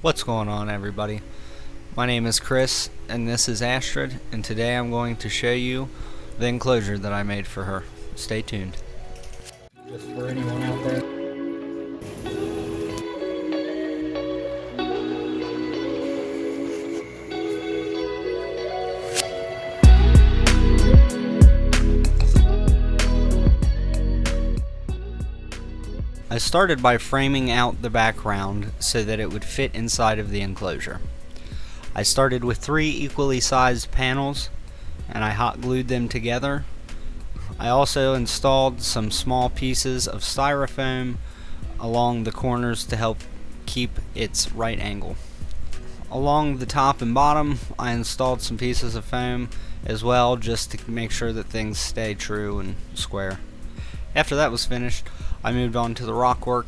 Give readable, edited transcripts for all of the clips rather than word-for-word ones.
What's going on, everybody? My name is Chris and this is Astrid, and today I'm going to show you the enclosure that I made for her. Stay tuned. Just for anyone out there. I started by framing out the background so that it would fit inside of the enclosure. I started with 3 equally sized panels and I hot glued them together. I also installed some small pieces of styrofoam along the corners to help keep its right angle. Along the top and bottom I installed some pieces of foam as well, just to make sure that things stay true and square. After that was finished, I moved on to the rock work.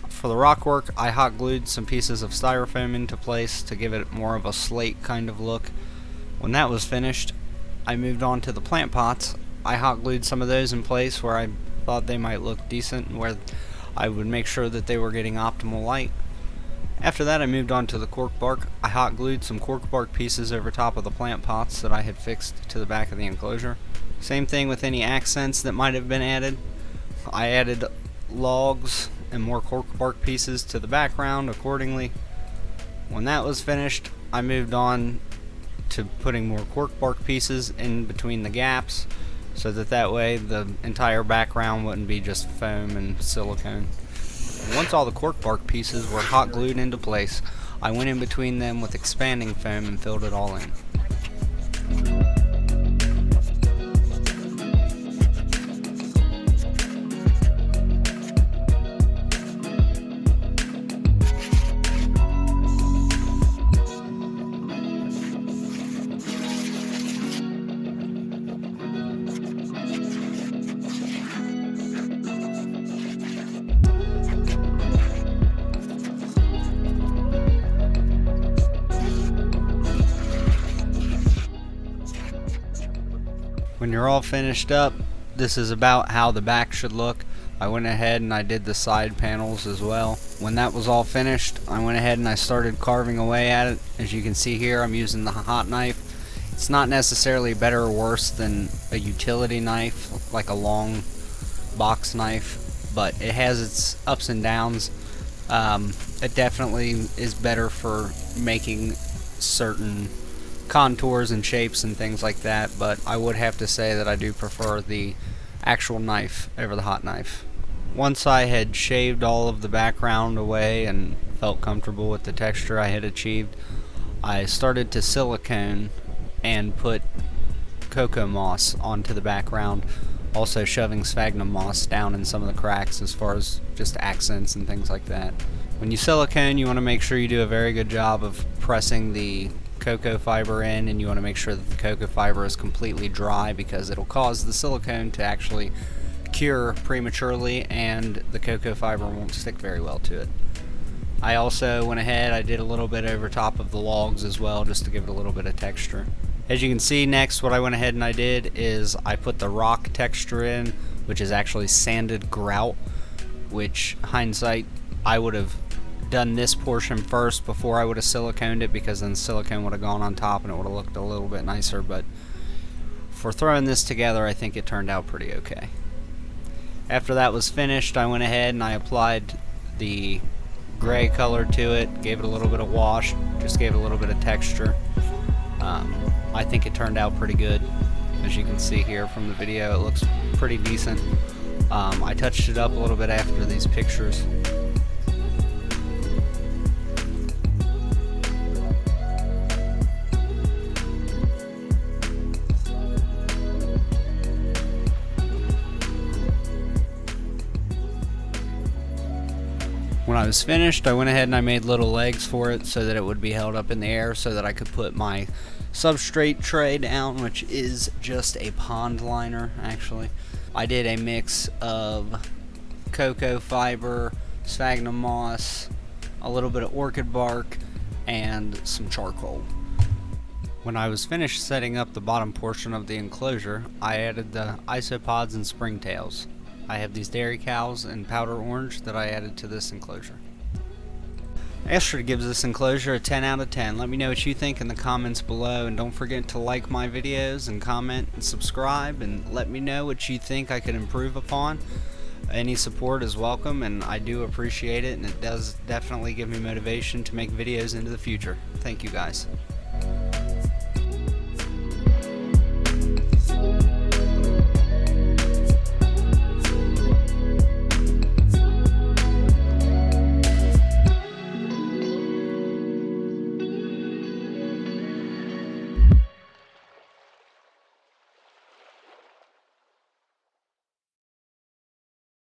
For the rock work, I hot glued some pieces of styrofoam into place to give it more of a slate kind of look. When that was finished, I moved on to the plant pots. I hot glued some of those in place where I thought they might look decent and where I would make sure that they were getting optimal light. After that, I moved on to the cork bark. I hot glued some cork bark pieces over top of the plant pots that I had fixed to the back of the enclosure. Same thing with any accents that might have been added. I added logs and more cork bark pieces to the background accordingly. When that was finished, I moved on to putting more cork bark pieces in between the gaps so that way the entire background wouldn't be just foam and silicone. Once all the cork bark pieces were hot glued into place, I went in between them with expanding foam and filled it all in. When you're all finished up, this is about how the back should look. I went ahead and I did the side panels as well. When that was all finished, I went ahead and I started carving away at it. As you can see here, I'm using the hot knife. It's not necessarily better or worse than a utility knife, like a long box knife, but it has its ups and downs. It definitely is better for making certain contours and shapes and things like that, but I would have to say that I do prefer the actual knife over the hot knife. Once I had shaved all of the background away and felt comfortable with the texture I had achieved, I started to silicone and put cocoa moss onto the background, also shoving sphagnum moss down in some of the cracks as far as just accents and things like that. When you silicone, you want to make sure you do a very good job of pressing the cocoa fiber in, and you want to make sure that the cocoa fiber is completely dry, because it'll cause the silicone to actually cure prematurely and the cocoa fiber won't stick very well to it. I also went ahead, I did a little bit over top of the logs as well, just to give it a little bit of texture. As you can see, next what I went ahead and I did is I put the rock texture in, which is actually sanded grout, which hindsight I would have done this portion first before I would have siliconed it, because then the silicone would have gone on top and it would have looked a little bit nicer, but for throwing this together I think it turned out pretty okay. After that was finished, I went ahead and I applied the gray color to it, gave it a little bit of wash, just gave it a little bit of texture. I think it turned out pretty good. As you can see here from the video, it looks pretty decent. I touched it up a little bit after these pictures. When I was finished, I went ahead and I made little legs for it so that it would be held up in the air so that I could put my substrate tray down, which is just a pond liner actually. I did a mix of cocoa fiber, sphagnum moss, a little bit of orchid bark, and some charcoal. When I was finished setting up the bottom portion of the enclosure, I added the isopods and springtails. I have these dairy cows in powder orange that I added to this enclosure. Astrid gives this enclosure a 10 out of 10. Let me know what you think in the comments below, and don't forget to like my videos and comment and subscribe, and let me know what you think I could improve upon. Any support is welcome, and I do appreciate it, and it does definitely give me motivation to make videos into the future. Thank you guys.